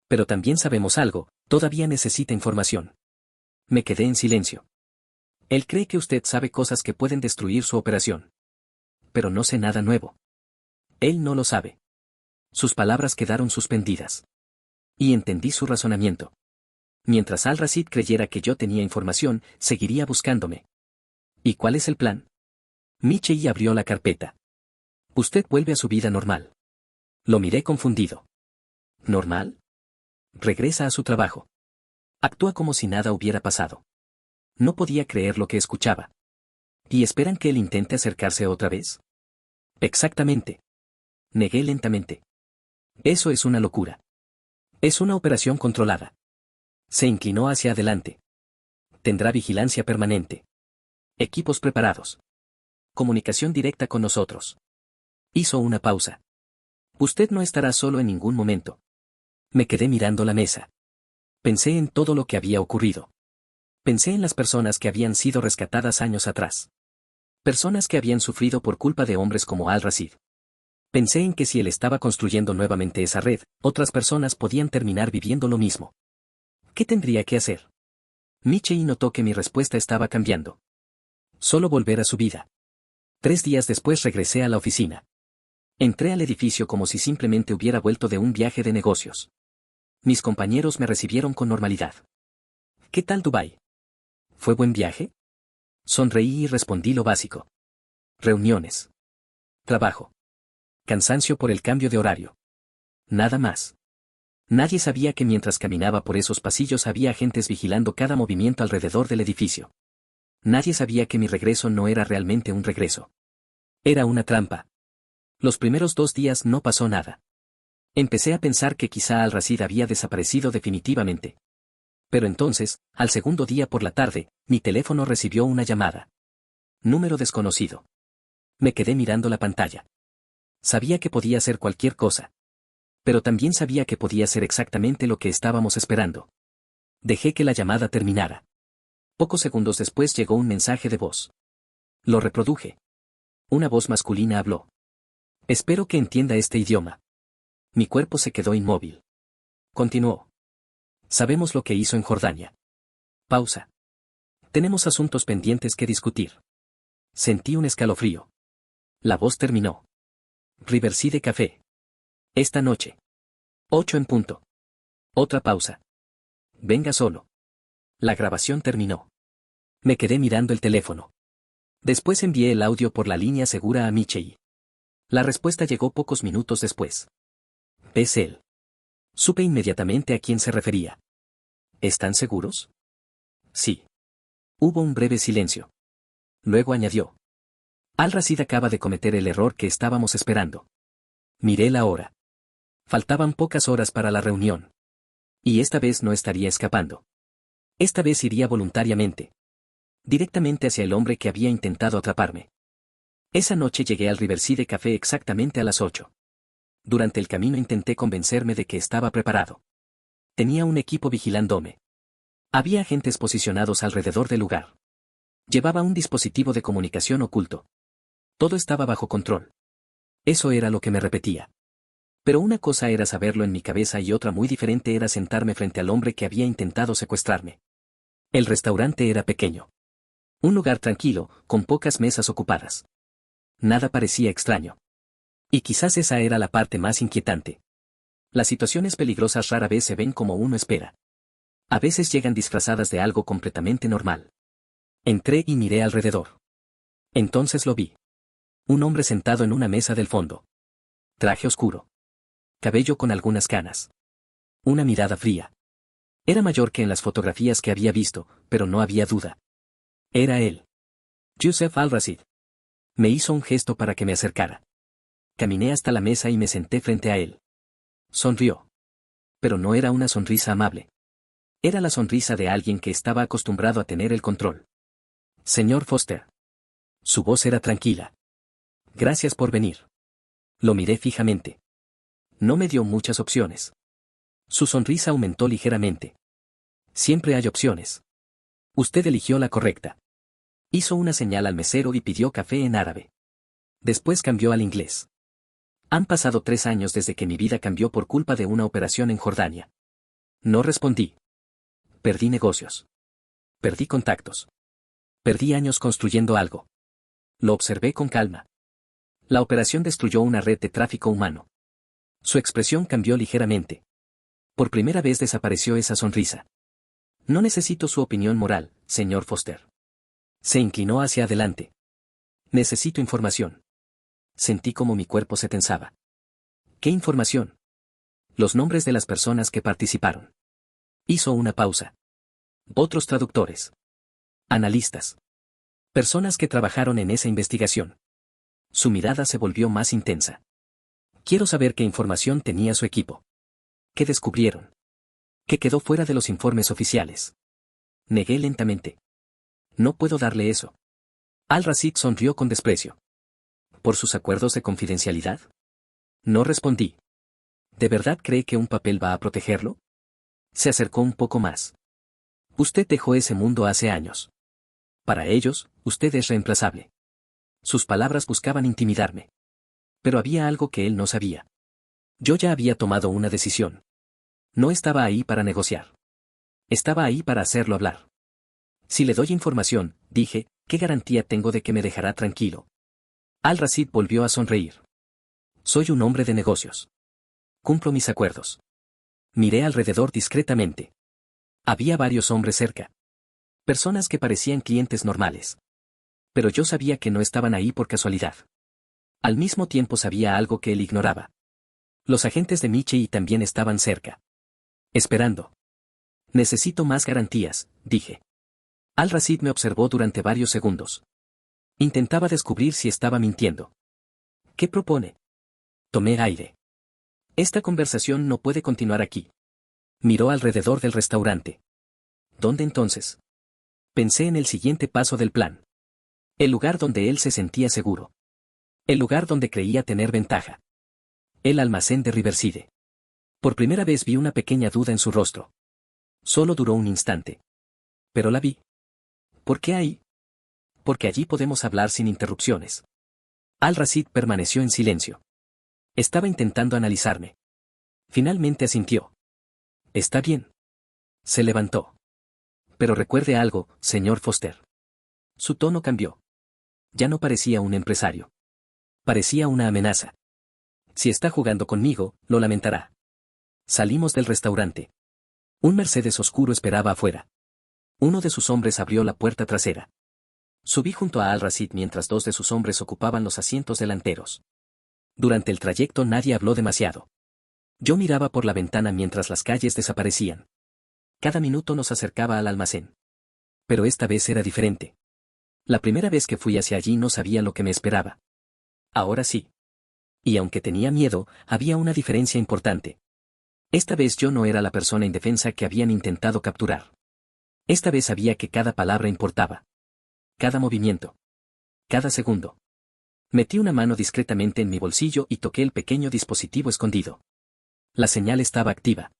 Pero también sabemos algo, todavía necesita información. Me quedé en silencio. Él cree que usted sabe cosas que pueden destruir su operación. Pero no sé nada nuevo. Él no lo sabe. Sus palabras quedaron suspendidas. Y entendí su razonamiento. Mientras Al-Rashid creyera que yo tenía información, seguiría buscándome. ¿Y cuál es el plan? Michei abrió la carpeta. Usted vuelve a su vida normal. Lo miré confundido. ¿Normal? Regresa a su trabajo. Actúa como si nada hubiera pasado. No podía creer lo que escuchaba. ¿Y esperan que él intente acercarse otra vez? Exactamente. Negué lentamente. Eso es una locura. Es una operación controlada. Se inclinó hacia adelante. Tendrá vigilancia permanente. Equipos preparados. Comunicación directa con nosotros. Hizo una pausa. Usted no estará solo en ningún momento. Me quedé mirando la mesa. Pensé en todo lo que había ocurrido. Pensé en las personas que habían sido rescatadas años atrás. Personas que habían sufrido por culpa de hombres como Al-Rashid. Pensé en que si él estaba construyendo nuevamente esa red, otras personas podían terminar viviendo lo mismo. ¿Qué tendría que hacer? Michei notó que mi respuesta estaba cambiando. Solo volver a su vida. 3 días después regresé a la oficina. Entré al edificio como si simplemente hubiera vuelto de un viaje de negocios. Mis compañeros me recibieron con normalidad. ¿Qué tal Dubái? ¿Fue buen viaje? Sonreí y respondí lo básico. Reuniones. Trabajo. Cansancio por el cambio de horario. Nada más. Nadie sabía que mientras caminaba por esos pasillos había agentes vigilando cada movimiento alrededor del edificio. Nadie sabía que mi regreso no era realmente un regreso. Era una trampa. Los primeros 2 días no pasó nada. Empecé a pensar que quizá Al-Rashid había desaparecido definitivamente. Pero entonces, al segundo día por la tarde, mi teléfono recibió una llamada. Número desconocido. Me quedé mirando la pantalla. Sabía que podía ser cualquier cosa. Pero también sabía que podía ser exactamente lo que estábamos esperando. Dejé que la llamada terminara. Pocos segundos después llegó un mensaje de voz. Lo reproduje. Una voz masculina habló. Espero que entienda este idioma. Mi cuerpo se quedó inmóvil. Continuó. Sabemos lo que hizo en Jordania. Pausa. Tenemos asuntos pendientes que discutir. Sentí un escalofrío. La voz terminó. Riverside Café. Esta noche. 8 en punto. Otra pausa. Venga solo. La grabación terminó. Me quedé mirando el teléfono. Después envié el audio por la línea segura a Michei. La respuesta llegó pocos minutos después. Es él. Supe inmediatamente a quién se refería. ¿Están seguros? Sí. Hubo un breve silencio. Luego añadió. Al-Rashid acaba de cometer el error que estábamos esperando. Miré la hora. Faltaban pocas horas para la reunión. Y esta vez no estaría escapando. Esta vez iría voluntariamente. Directamente hacia el hombre que había intentado atraparme. Esa noche llegué al Riverside Café exactamente a las 8. Durante el camino intenté convencerme de que estaba preparado. Tenía un equipo vigilándome. Había agentes posicionados alrededor del lugar. Llevaba un dispositivo de comunicación oculto. Todo estaba bajo control. Eso era lo que me repetía. Pero una cosa era saberlo en mi cabeza y otra muy diferente era sentarme frente al hombre que había intentado secuestrarme. El restaurante era pequeño. Un lugar tranquilo, con pocas mesas ocupadas. Nada parecía extraño. Y quizás esa era la parte más inquietante. Las situaciones peligrosas rara vez se ven como uno espera. A veces llegan disfrazadas de algo completamente normal. Entré y miré alrededor. Entonces lo vi. Un hombre sentado en una mesa del fondo. Traje oscuro. Cabello con algunas canas. Una mirada fría. Era mayor que en las fotografías que había visto, pero no había duda. Era él. Youssef Al-Rashid. Me hizo un gesto para que me acercara. Caminé hasta la mesa y me senté frente a él. Sonrió. Pero no era una sonrisa amable. Era la sonrisa de alguien que estaba acostumbrado a tener el control. Señor Foster. Su voz era tranquila. Gracias por venir. Lo miré fijamente. No me dio muchas opciones. Su sonrisa aumentó ligeramente. Siempre hay opciones. Usted eligió la correcta. Hizo una señal al mesero y pidió café en árabe. Después cambió al inglés. Han pasado 3 años desde que mi vida cambió por culpa de una operación en Jordania. No respondí. Perdí negocios. Perdí contactos. Perdí años construyendo algo. Lo observé con calma. La operación destruyó una red de tráfico humano. Su expresión cambió ligeramente. Por primera vez desapareció esa sonrisa. No necesito su opinión moral, señor Foster. Se inclinó hacia adelante. Necesito información. Sentí como mi cuerpo se tensaba. ¿Qué información? Los nombres de las personas que participaron. Hizo una pausa. Otros traductores. Analistas. Personas que trabajaron en esa investigación. Su mirada se volvió más intensa. Quiero saber qué información tenía su equipo. ¿Qué descubrieron? ¿Qué quedó fuera de los informes oficiales? Negué lentamente. No puedo darle eso. Al-Rashid sonrió con desprecio. ¿Por sus acuerdos de confidencialidad? No respondí. ¿De verdad cree que un papel va a protegerlo? Se acercó un poco más. Usted dejó ese mundo hace años. Para ellos, usted es reemplazable. Sus palabras buscaban intimidarme. Pero había algo que él no sabía. Yo ya había tomado una decisión. No estaba ahí para negociar. Estaba ahí para hacerlo hablar. Si le doy información, dije, ¿qué garantía tengo de que me dejará tranquilo? Al-Rashid volvió a sonreír. Soy un hombre de negocios. Cumplo mis acuerdos. Miré alrededor discretamente. Había varios hombres cerca. Personas que parecían clientes normales. Pero yo sabía que no estaban ahí por casualidad. Al mismo tiempo sabía algo que él ignoraba. Los agentes de Michei también estaban cerca. Esperando. Necesito más garantías, dije. Al-Rashid me observó durante varios segundos. Intentaba descubrir si estaba mintiendo. ¿Qué propone? Tomé aire. Esta conversación no puede continuar aquí. Miró alrededor del restaurante. ¿Dónde entonces? Pensé en el siguiente paso del plan. El lugar donde él se sentía seguro. El lugar donde creía tener ventaja. El almacén de Riverside. Por primera vez vi una pequeña duda en su rostro. Solo duró un instante. Pero la vi. ¿Por qué ahí? Porque allí podemos hablar sin interrupciones. Al-Rashid permaneció en silencio. Estaba intentando analizarme. Finalmente asintió. Está bien. Se levantó. Pero recuerde algo, señor Foster. Su tono cambió. Ya no parecía un empresario. Parecía una amenaza. Si está jugando conmigo, lo lamentará. Salimos del restaurante. Un Mercedes oscuro esperaba afuera. Uno de sus hombres abrió la puerta trasera. Subí junto a Al-Rashid mientras 2 de sus hombres ocupaban los asientos delanteros. Durante el trayecto nadie habló demasiado. Yo miraba por la ventana mientras las calles desaparecían. Cada minuto nos acercaba al almacén. Pero esta vez era diferente. La primera vez que fui hacia allí no sabía lo que me esperaba. Ahora sí. Y aunque tenía miedo, había una diferencia importante. Esta vez yo no era la persona indefensa que habían intentado capturar. Esta vez sabía que cada palabra importaba. Cada movimiento. Cada segundo. Metí una mano discretamente en mi bolsillo y toqué el pequeño dispositivo escondido. La señal estaba activa.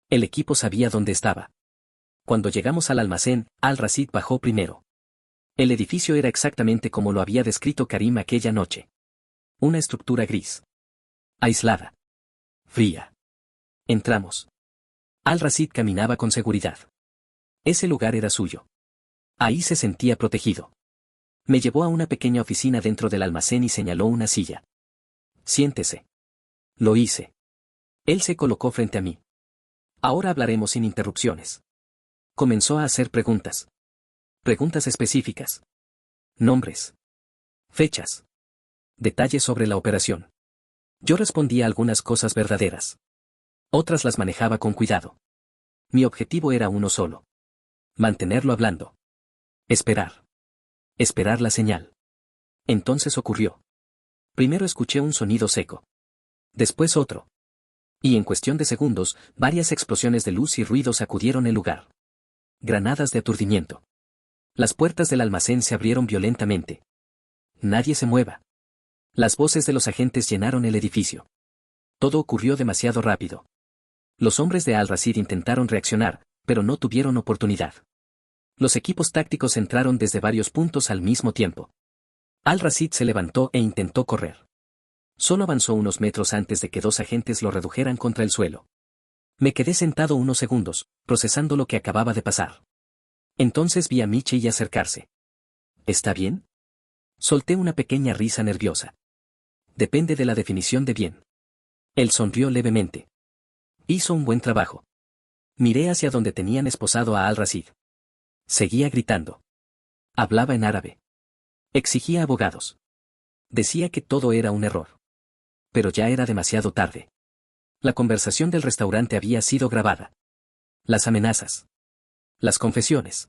El equipo sabía dónde estaba. Cuando llegamos al almacén, Al-Rashid bajó primero. El edificio era exactamente como lo había descrito Karim aquella noche. Una estructura gris. Aislada. Fría. Entramos. Al-Rashid caminaba con seguridad. Ese lugar era suyo. Ahí se sentía protegido. Me llevó a una pequeña oficina dentro del almacén y señaló una silla. Siéntese. Lo hice. Él se colocó frente a mí. Ahora hablaremos sin interrupciones. Comenzó a hacer preguntas. Preguntas específicas. Nombres. Fechas. Detalles sobre la operación. Yo respondía algunas cosas verdaderas. Otras las manejaba con cuidado. Mi objetivo era uno solo. Mantenerlo hablando. Esperar. Esperar la señal. Entonces ocurrió. Primero escuché un sonido seco. Después otro. Y en cuestión de segundos, varias explosiones de luz y ruido sacudieron el lugar. Granadas de aturdimiento. Las puertas del almacén se abrieron violentamente. Nadie se mueva. Las voces de los agentes llenaron el edificio. Todo ocurrió demasiado rápido. Los hombres de Al-Rashid intentaron reaccionar, pero no tuvieron oportunidad. Los equipos tácticos entraron desde varios puntos al mismo tiempo. Al-Rashid se levantó e intentó correr. Solo avanzó unos metros antes de que dos agentes lo redujeran contra el suelo. Me quedé sentado unos segundos, procesando lo que acababa de pasar. Entonces vi a Michelle acercarse. ¿Está bien? Solté una pequeña risa nerviosa. Depende de la definición de bien. Él sonrió levemente. Hizo un buen trabajo. Miré hacia donde tenían esposado a Al-Rashid. Seguía gritando. Hablaba en árabe. Exigía abogados. Decía que todo era un error. Pero ya era demasiado tarde. La conversación del restaurante había sido grabada. Las amenazas. Las confesiones.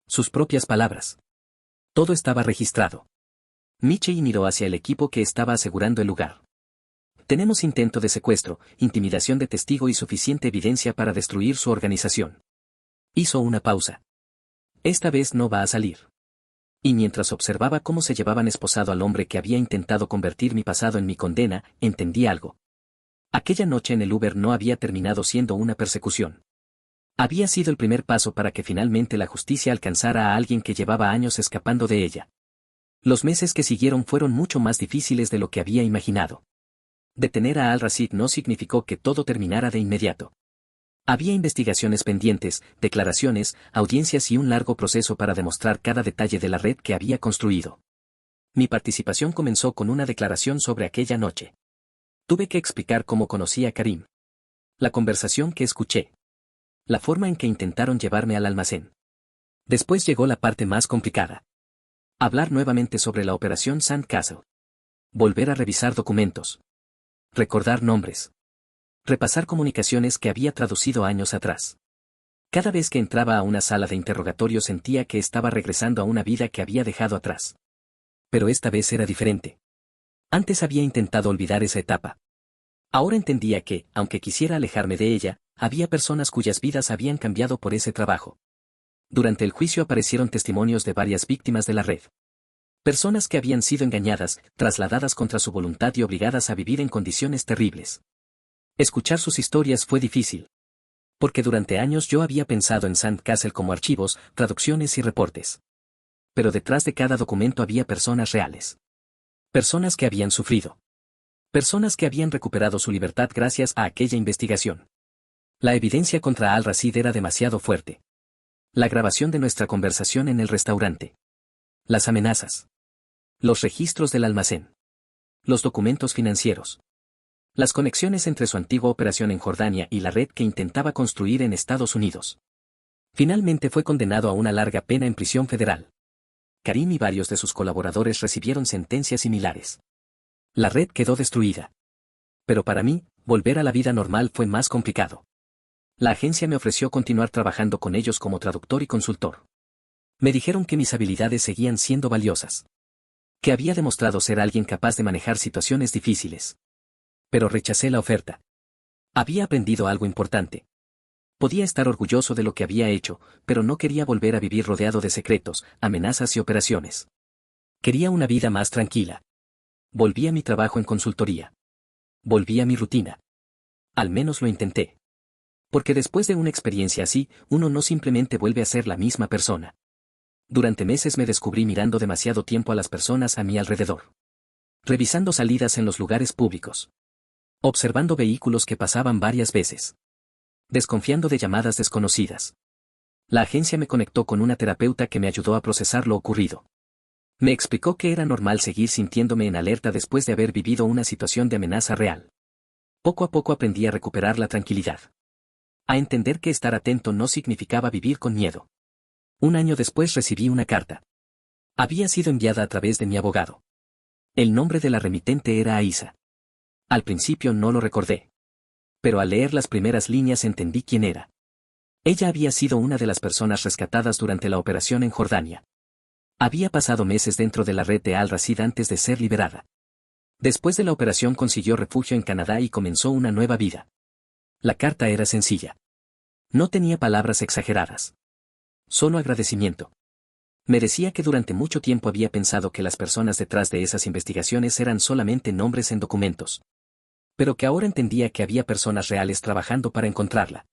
Sus propias palabras. Todo estaba registrado. Michelle miró hacia el equipo que estaba asegurando el lugar. Tenemos intento de secuestro, intimidación de testigo y suficiente evidencia para destruir su organización. Hizo una pausa. Esta vez no va a salir. Y mientras observaba cómo se llevaban esposado al hombre que había intentado convertir mi pasado en mi condena, entendí algo. Aquella noche en el Uber no había terminado siendo una persecución. Había sido el primer paso para que finalmente la justicia alcanzara a alguien que llevaba años escapando de ella. Los meses que siguieron fueron mucho más difíciles de lo que había imaginado. Detener a Al-Rashid no significó que todo terminara de inmediato. Había investigaciones pendientes, declaraciones, audiencias y un largo proceso para demostrar cada detalle de la red que había construido. Mi participación comenzó con una declaración sobre aquella noche. Tuve que explicar cómo conocí a Karim. La conversación que escuché. La forma en que intentaron llevarme al almacén. Después llegó la parte más complicada. Hablar nuevamente sobre la operación Sandcastle. Volver a revisar documentos. Recordar nombres. Repasar comunicaciones que había traducido años atrás. Cada vez que entraba a una sala de interrogatorio sentía que estaba regresando a una vida que había dejado atrás. Pero esta vez era diferente. Antes había intentado olvidar esa etapa. Ahora entendía que, aunque quisiera alejarme de ella, había personas cuyas vidas habían cambiado por ese trabajo. Durante el juicio aparecieron testimonios de varias víctimas de la red. Personas que habían sido engañadas, trasladadas contra su voluntad y obligadas a vivir en condiciones terribles. Escuchar sus historias fue difícil. Porque durante años yo había pensado en Sandcastle como archivos, traducciones y reportes. Pero detrás de cada documento había personas reales. Personas que habían sufrido. Personas que habían recuperado su libertad gracias a aquella investigación. La evidencia contra Al-Rashid era demasiado fuerte. La grabación de nuestra conversación en el restaurante. Las amenazas. Los registros del almacén. Los documentos financieros. Las conexiones entre su antigua operación en Jordania y la red que intentaba construir en Estados Unidos. Finalmente fue condenado a una larga pena en prisión federal. Karim y varios de sus colaboradores recibieron sentencias similares. La red quedó destruida. Pero para mí, volver a la vida normal fue más complicado. La agencia me ofreció continuar trabajando con ellos como traductor y consultor. Me dijeron que mis habilidades seguían siendo valiosas. Que había demostrado ser alguien capaz de manejar situaciones difíciles. Pero rechacé la oferta. Había aprendido algo importante. Podía estar orgulloso de lo que había hecho, pero no quería volver a vivir rodeado de secretos, amenazas y operaciones. Quería una vida más tranquila. Volví a mi trabajo en consultoría. Volví a mi rutina. Al menos lo intenté. Porque después de una experiencia así, uno no simplemente vuelve a ser la misma persona. Durante meses me descubrí mirando demasiado tiempo a las personas a mi alrededor. Revisando salidas en los lugares públicos. Observando vehículos que pasaban varias veces. Desconfiando de llamadas desconocidas. La agencia me conectó con una terapeuta que me ayudó a procesar lo ocurrido. Me explicó que era normal seguir sintiéndome en alerta después de haber vivido una situación de amenaza real. Poco a poco aprendí a recuperar la tranquilidad. A entender que estar atento no significaba vivir con miedo. Un año después recibí una carta. Había sido enviada a través de mi abogado. El nombre de la remitente era Aisa. Al principio no lo recordé. Pero al leer las primeras líneas entendí quién era. Ella había sido una de las personas rescatadas durante la operación en Jordania. Había pasado meses dentro de la red de Al-Rasid antes de ser liberada. Después de la operación consiguió refugio en Canadá y comenzó una nueva vida. La carta era sencilla. No tenía palabras exageradas. Solo agradecimiento. Me decía que durante mucho tiempo había pensado que las personas detrás de esas investigaciones eran solamente nombres en documentos. Pero que ahora entendía que había personas reales trabajando para encontrarla.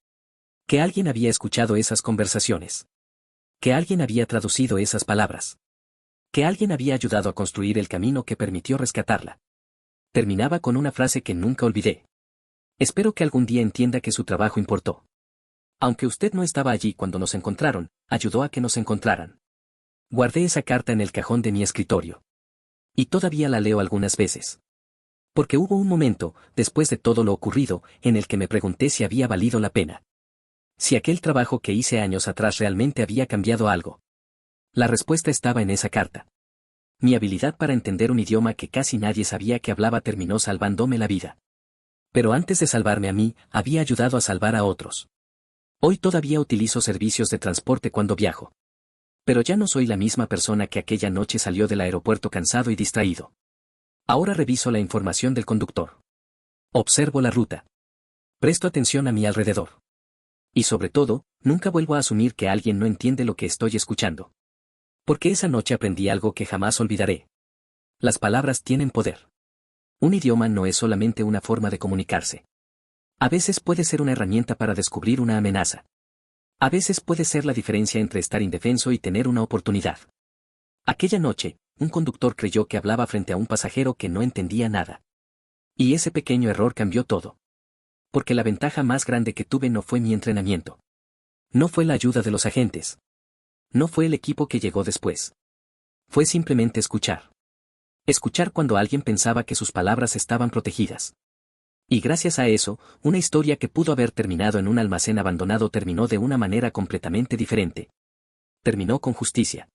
Que alguien había escuchado esas conversaciones. Que alguien había traducido esas palabras. Que alguien había ayudado a construir el camino que permitió rescatarla. Terminaba con una frase que nunca olvidé. Espero que algún día entienda que su trabajo importó. Aunque usted no estaba allí cuando nos encontraron, ayudó a que nos encontraran. Guardé esa carta en el cajón de mi escritorio. Y todavía la leo algunas veces. Porque hubo un momento, después de todo lo ocurrido, en el que me pregunté si había valido la pena. Si aquel trabajo que hice años atrás realmente había cambiado algo. La respuesta estaba en esa carta. Mi habilidad para entender un idioma que casi nadie sabía que hablaba terminó salvándome la vida. Pero antes de salvarme a mí, había ayudado a salvar a otros. Hoy todavía utilizo servicios de transporte cuando viajo. Pero ya no soy la misma persona que aquella noche salió del aeropuerto cansado y distraído. Ahora reviso la información del conductor. Observo la ruta. Presto atención a mi alrededor. Y sobre todo, nunca vuelvo a asumir que alguien no entiende lo que estoy escuchando. Porque esa noche aprendí algo que jamás olvidaré. Las palabras tienen poder. Un idioma no es solamente una forma de comunicarse. A veces puede ser una herramienta para descubrir una amenaza. A veces puede ser la diferencia entre estar indefenso y tener una oportunidad. Aquella noche, un conductor creyó que hablaba frente a un pasajero que no entendía nada. Y ese pequeño error cambió todo. Porque la ventaja más grande que tuve no fue mi entrenamiento. No fue la ayuda de los agentes. No fue el equipo que llegó después. Fue simplemente escuchar. Escuchar cuando alguien pensaba que sus palabras estaban protegidas. Y gracias a eso, una historia que pudo haber terminado en un almacén abandonado terminó de una manera completamente diferente. Terminó con justicia.